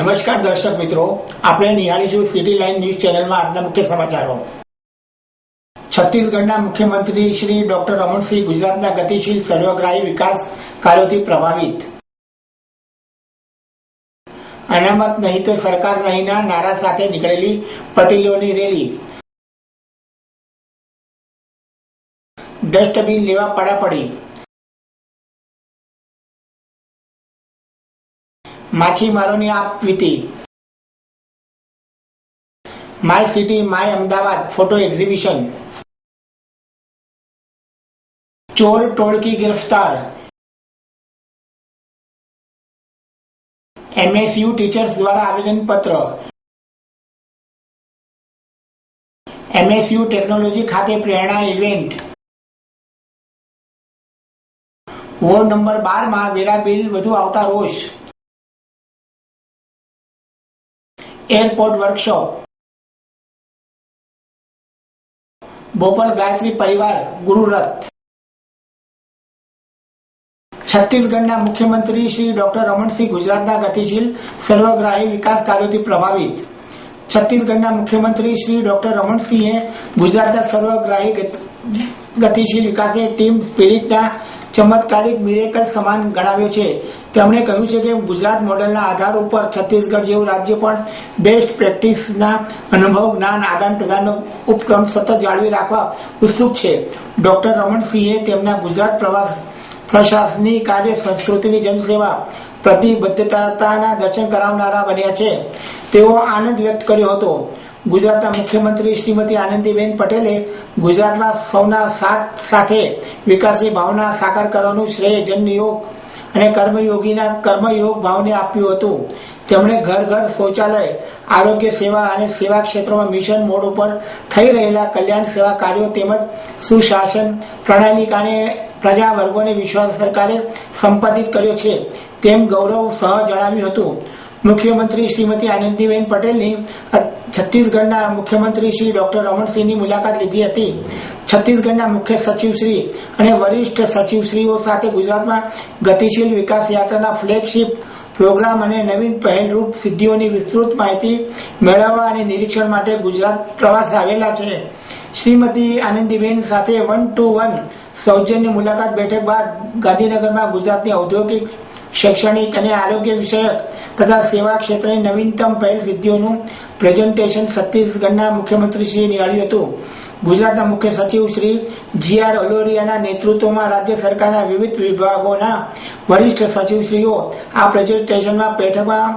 નમસ્કાર દર્શક મિત્રો, આપણે નિહાળીશું સિટી લાઈન ન્યૂઝ ચેનલમાં આજના મુખ્ય સમાચારો। છત્તીસગઢના મુખ્યમંત્રી શ્રી ડોક્ટર રમણ સિંહ ગુજરાતના ગતિશીલ સર્વગ્રાહી વિકાસ કાર્યોથી પ્રભાવિત। અનામત નહીં તો સરકાર નહીંના નારા સાથે નીકળેલી પટેલોની રેલી। ડસ્ટબિન લેવા પડાપડી। માછીમારોની આપવીતી। My city my Ahmedabad photo exhibition. ચોર ટોળકી गिरफ्तार। MSU टीचर्स द्वारा आवेदन पत्र। MSU टेक्नोलॉजी खाते प्रेरणा इवेंट। वोर्ड नंबर 12 में वेरा बिल વધુ આવતા રોષ। Airport workshop. बोपल गायत्री परिवार गुरु रथ। छत्तीसगढ़ना मुख्यमंत्री श्री डॉक्टर रमण सिंह गुजरातना गतिशील सर्वग्राही विकास कार्यों प्रभावित। छत्तीसगढ़ना मुख्यमंत्री श्री डॉक्टर रमण सिंह गुजरातना सर्वग्राही गतिशील विकास टीम स्पिरिटना चमत्कारिक मिरेकल સમાન ગણાવ્યો છે। તેમણે કહ્યું છે કે ગુજરાત મોડેલના આધાર ઉપર છત્તીસગઢ જેવું રાજ્ય પણ બેસ્ટ પ્રેક્ટિસના અનુભવ જ્ઞાન આદાન પ્રદાનનો ઉપક્રમ સતત જાળવી રાખવા ઉત્સુક છે। ડોક્ટર રમણ સિંહે તેમના ગુજરાત પ્રશાસનિક કાર્ય સંસ્કૃતિની જનસેવા પ્રતિબદ્ધતાના દર્શન કરાવનારા બન્યા છે। તેઓ આનંદ વ્યક્ત કર્યો હતો। ગુજરાતના મુખ્યમંત્રી શ્રીમતી આનંદીબેન પટેલે ગુજરાતમાં સૌના સાથ સાથે વિકાસની ભાવના સાકાર કરવાનું શ્રેય જનયોગ અને કર્મયોગીના કર્મયોગ ભાવને આપ્યું હતું। તેમણે ઘર ઘર શૌચાલય આરોગ્ય સેવા અને સેવા ક્ષેત્રમાં મિશન મોડ ઉપર થઈ રહેલા કલ્યાણ સેવા કાર્યો તેમજ સુશાસન પ્રણાલિકાને પ્રજા વર્ગોને વિશ્વાસ સરકારે સંપાદિત કર્યો છે તેમ ગૌરવ સહ જણાવ્યું હતું। મુખ્યમંત્રી શ્રીમતી આનંદીબેન પટેલની છત્તીસગઢના મુખ્યમંત્રી શ્રી ડોક્ટર રમણ સિંહની મુલાકાત લીધી હતી। છત્તીસગઢના મુખ્ય સચિવશ્રી અને વરિષ્ઠ સચિવશ્રીઓ સાથે ગુજરાતમાં ગતિશીલ વિકાસ યાત્રાના ફ્લેગશિપ પ્રોગ્રામ અને નવીન પહેલરૂપ સિદ્ધિઓની વિસ્તૃત માહિતી મેળવવા અને નિરીક્ષણ માટે ગુજરાત પ્રવાસ આવેલા છે। શ્રીમતી આનંદીબેન સાથે 1-to-1 સૌજન્ય મુલાકાત બેઠક બાદ ગાંધીનગરમાં ગુજરાતની ઔદ્યોગિક शैक्षणिक અને આરોગ્ય વિષયક તથા સેવા ક્ષેત્રની નવીનતમ પહેલ સિદ્ધિઓનું પ્રેઝન્ટેશન છત્તીસગઢના મુખ્યમંત્રીશ્રીએ નિહાળ્યું હતું। ગુજરાતના મુખ્ય સચિવ શ્રી GR અલોરિયાના નેતૃત્વમાં રાજ્ય સરકારના વિવિધ વિભાગોના વરિષ્ઠ સચિવશ્રીઓ આ પ્રેઝન્ટેશનમાં બેઠકમાં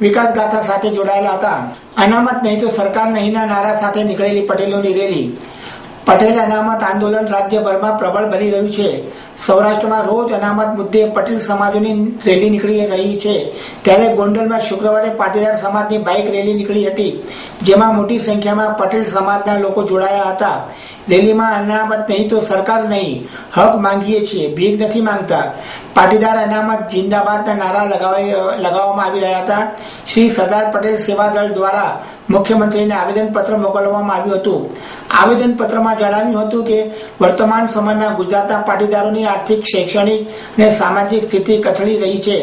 વિકાસ ગાથા સાથે જોડાયેલા હતા। અનામત નહીં તો સરકાર નહીંના નારા સાથે નીકળેલી પટેલોની રેલી। પટેલ અનામત આંદોલન રાજ્યભરમાં પ્રબળ બની રહ્યું છે। સૌરાષ્ટ્રમાં રોજ અનામત મુદ્દે પટેલ સમાજોની રેલી નીકળી રહી છે। ત્યારે ગોંડલમાં શુક્રવારે પાટીદાર સમાજની બાઇક રેલી નીકળી હતી, જેમાં મોટી સંખ્યામાં પટેલ સમાજના લોકો જોડાયા હતા। રેલીમાં અનામત નહીં તો સરકાર નહીં, હક માંગીએ છીએ, ભીખ નથી માંગતા, પાટીદાર અનામત જિંદાબાદના નારા લગાવવામાં આવી રહ્યા હતા। શ્રી સરદાર પટેલ સેવા દળ દ્વારા મુખ્યમંત્રીને આવેદનપત્ર મોકલવામાં આવ્યું હતું। આવેદનપત્રમાં જણાવ્યું હતું કે વર્તમાન સમયમાં ગુજરાતના પાટીદારોની આર્થિક શૈક્ષણિક અને સામાજિક સ્થિતિ કથળી રહી છે।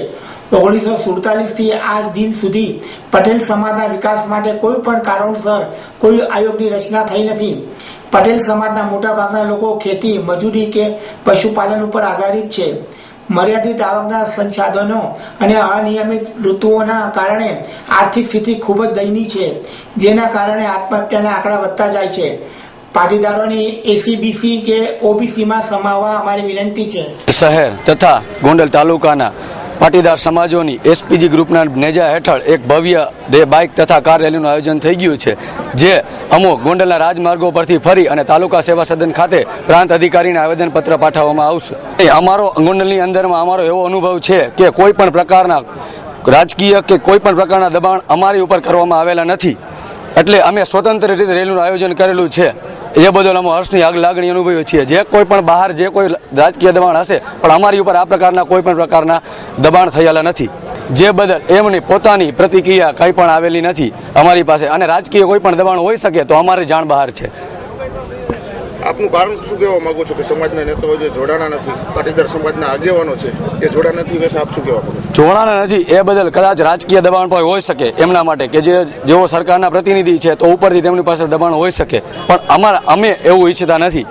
1947 થી આજ દિન સુધી પટેલ સમાજના વિકાસ માટે કોઈ પણ કારણસર કોઈ આયોગની રચના થઈ નથી। પટેલ સમાજના મોટા ભાગના લોકો ખેતી મજૂરી કે પશુપાલન ઉપર આધારિત છે। મર્યાદિત આવકના સંસાધનો અને અનિયમિત ઋતુઓના કારણે આર્થિક સ્થિતિ ખૂબ જ દયનીય છે, જેના કારણે આત્મહત્યાના આંકડા વધતા જાય છે। પાટીદારોની ACBC કે OBC માં સમાવવા અમારી વિનંતી છે। શહેર તથા ગોંડલ તાલુકાના પાટીદાર સમાજોની SPG ગ્રુપના નેજા હેઠળ એક ભવ્ય બાઇક તથા કાર રેલીનું આયોજન થઈ ગયું છે, જે અમુક ગોંડલના રાજમાર્ગો પરથી ફરી અને તાલુકા સેવા સદન ખાતે પ્રાંત અધિકારીને આવેદનપત્ર પાઠવવામાં આવશે। અમારો ગોંડલની અંદરમાં અમારો એવો અનુભવ છે કે કોઈ પણ પ્રકારના રાજકીય કે કોઈ પણ પ્રકારના દબાણ અમારી ઉપર કરવામાં આવેલા નથી, એટલે અમે સ્વતંત્ર રીતે રેલીનું આયોજન કરેલું છે। એ બદલ અમે હર્ષની લાગણી અનુભવીએ છીએ। જે કોઈ પણ બહાર જે કોઈ રાજકીય દબાણ હશે પણ અમારી ઉપર આ પ્રકારના કોઈ પણ પ્રકારના દબાણ થયેલા નથી, જે બદલ એમની પોતાની પ્રતિક્રિયા કંઈ પણ આવેલી નથી અમારી પાસે, અને રાજકીય કોઈ પણ દબાણ હોઈ શકે તો અમારી જાણ બહાર છે। આપનું કારણ શું કહેવા માંગો છો કે સમાજના નેતાઓ જે જોડાણા નથી, પાટીદાર સમાજના આગેવાનો છે એ જોડાણા નથી, વિશે આપ શું કહેવા માંગો છો? જોડાણા નથી એ બદલ કદાચ રાજકીય દબાણ પણ હોઈ શકે એમના માટે કે જેઓ સરકારના પ્રતિનિધિ છે તો ઉપરથી તેમની પાસે દબાણ હોઈ શકે, પણ અમે એવું ઈચ્છતા નથી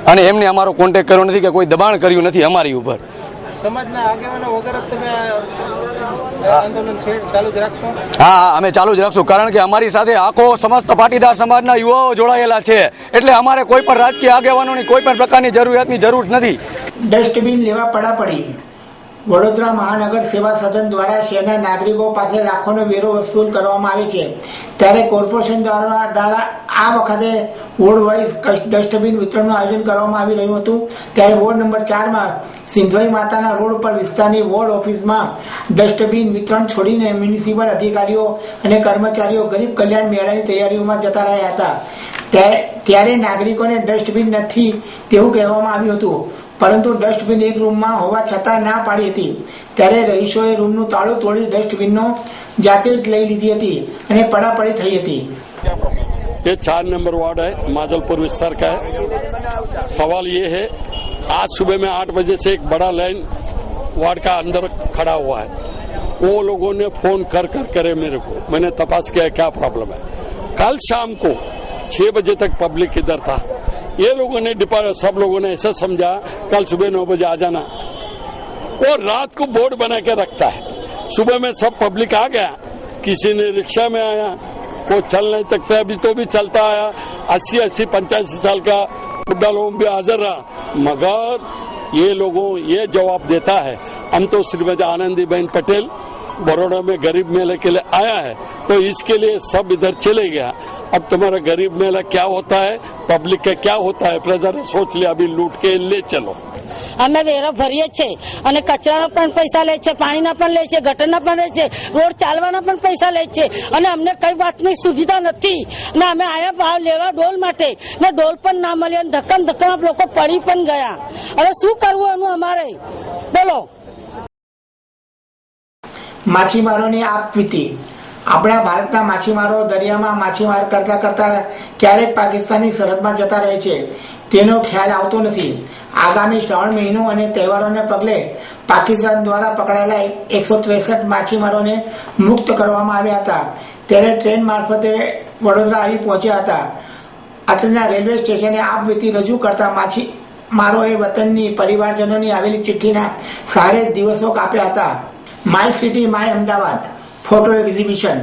અને એમને અમારો કોન્ટેક્ટ કર્યો નથી કે કોઈ દબાણ કર્યું નથી અમારી ઉપર. સમાજના આગેવાનો વગર તમે આંદોલન ચાલુ જ રાખશો? હા, અમે ચાલુ જ રાખશું, કારણ કે અમારી સાથે આખો સમસ્ત પાટીદાર સમાજના યુવાઓ જોડાયેલા છે, એટલે અમારે કોઈ પણ રાજકીય આગેવાનોની કોઈ પણ પ્રકારની જરૂરિયાતની જરૂર નથી. ડસ્ટબિન લેવા પડાપડી. વડોદરા મહાનગર સેવા સદન દ્વારા શહેરના નાગરિકો પાસે લાખોનો વેરો વસૂલ કરવામાં આવે છે, ત્યારે કોર્પોરેશન દ્વારા આ વખતે વોર્ડ વાઇઝ ડસ્ટબિન વિતરણનું આયોજન કરવામાં આવી રહ્યું હતું. ત્યારે વોર્ડ નંબર 4માં સિંધવાઈ માતાના રોડ પર વિસ્તારની વોર્ડ ઓફિસમાં ડસ્ટબિન વિતરણ છોડીને મ્યુનિસિપલ અધિકારીઓ અને કર્મચારીઓ ગરીબ કલ્યાણ મેળાની તૈયારીઓમાં જતા રહ્યા હતા. ત્યારે નાગરિકોને ડસ્ટબિન નથી તેવું કહેવામાં આવ્યું હતું, પરંતુ ડસ્ટબિન એક રૂમમાં હોવા છતાં ના પાડી હતી. ત્યારે રહીશોએ રૂમનું તાળું તોડી ડસ્ટબિનનો જાતે જ લઈ લીધી હતી અને પડાપડી થઈ હતી. ये 4 नंबर वार्ड है, माजलपुर विस्तार का है. सवाल ये है, आज सुबह में 8 बजे से एक बड़ा लाइन वार्ड का अंदर खड़ा हुआ है. वो लोगों ने फोन कर करे मेरे को, मैंने तपास किया क्या प्रॉब्लम है. कल शाम को 6 बजे तक पब्लिक इधर था. ये लोगों ने सब लोगों ने ऐसा समझा कल सुबह 9 बजे आ जाना, और रात को बोर्ड बना के रखता है. सुबह में सब पब्लिक आ गया, किसी ने रिक्शा में आया, को चल नहीं सकता, अभी तो भी चलता आया. 80-80 85 साल का बुढ़ा लोग भी हाजिर रहा, मगर ये लोगों ये जवाब देता है हम तो श्रीमती आनंदीबेन पटेल बड़ौदा में गरीब मेले के लिए आया है, तो इसके लिए सब इधर चले गया. अब तुम्हारा गरीब मेला क्या होता है, पब्लिक का क्या होता है, प्रजा ने सोच लिया अभी लूट के ले चलो. અમે વેરો ભરીએ છીએ અને કચરાના પણ પૈસા લે છે, પાણીના પણ લે છે, ગટરના પણ લે છે, રોડ ચાલવાના પણ પૈસા લે છે, અને અમને કઈ વાતની સુવિધા નથી. ને અમે આયા ભાવ લેવા ડોલ માટે, ને ડોલ પણ ના મળ્યો, ધક્કમ લોકો પડી પણ ગયા. હવે શું કરવું એનું અમારે, બોલો. માછીમારોની આપવીતી. આપણા ભારતના માછીમારો દરિયામાં માછીમાર કરતા ક્યારેક પાકિસ્તાનની સરહદમાં જતા રહે છે, તેનો ખ્યાલ આવતો નથી. આગામી શ્રાવણ મહિનો અને તહેવારોને પગલે પાકિસ્તાન દ્વારા પકડાયેલા 163 માછીમારોને મુક્ત કરવામાં આવ્યા હતા. ત્યારે ટ્રેન મારફતે વડોદરા આવી પહોંચ્યા હતા. અત્રેના રેલવે સ્ટેશને આપવીતી રજૂ કરતા માછીમારોએ વતનની પરિવારજનોની આવેલી ચિઠ્ઠીના સહારે દિવસો કાપ્યા હતા. My city my Ahmedabad photo exhibition.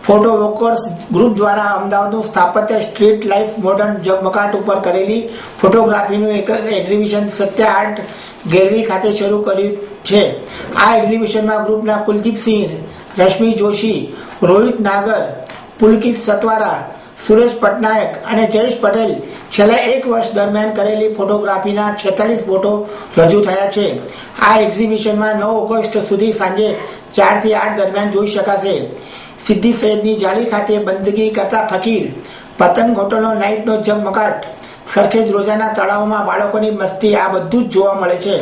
Photo walkers group દ્વારા અમદાવાદનું સ્થાપત્ય સ્ટ્રીટ લાઇફ મોડર્ન ઝગમગાટ ઉપર કરેલી ફોટોગ્રાફીનું એક એક્ઝિબિશન સત્ય આર્ટ ગેલેરી ખાતે શરૂ કર્યું છે. આ એક્ઝિબિશનમાં ગ્રુપના કુલદીપસિંહ, રશ્મિ જોશી, રોહિત નાગર, પુલકિત સતવારા, સુરેશ પટનાયક અને જયેશ પટેલ છેલ્લા 1 વર્ષ દરમિયાન કરેલી ફોટોગ્રાફીના 46 ફોટો રજૂ થયા છે. આ એક્ઝિબિશનમાં 9 ઓગસ્ટ સુધી સાંજે 4 થી 8 દરમિયાન જોઈ શકાશે. સિદ્ધી સૈયદની જાળી ખાતે બંદગી કરતા ફકીર, પતંગ હોટલનો નાઇટનો ઝગમગાટ, સરખેજ રોજાના તળાવમાં બાળકોની મસ્તી, આ બધું જ જોવા મળે છે.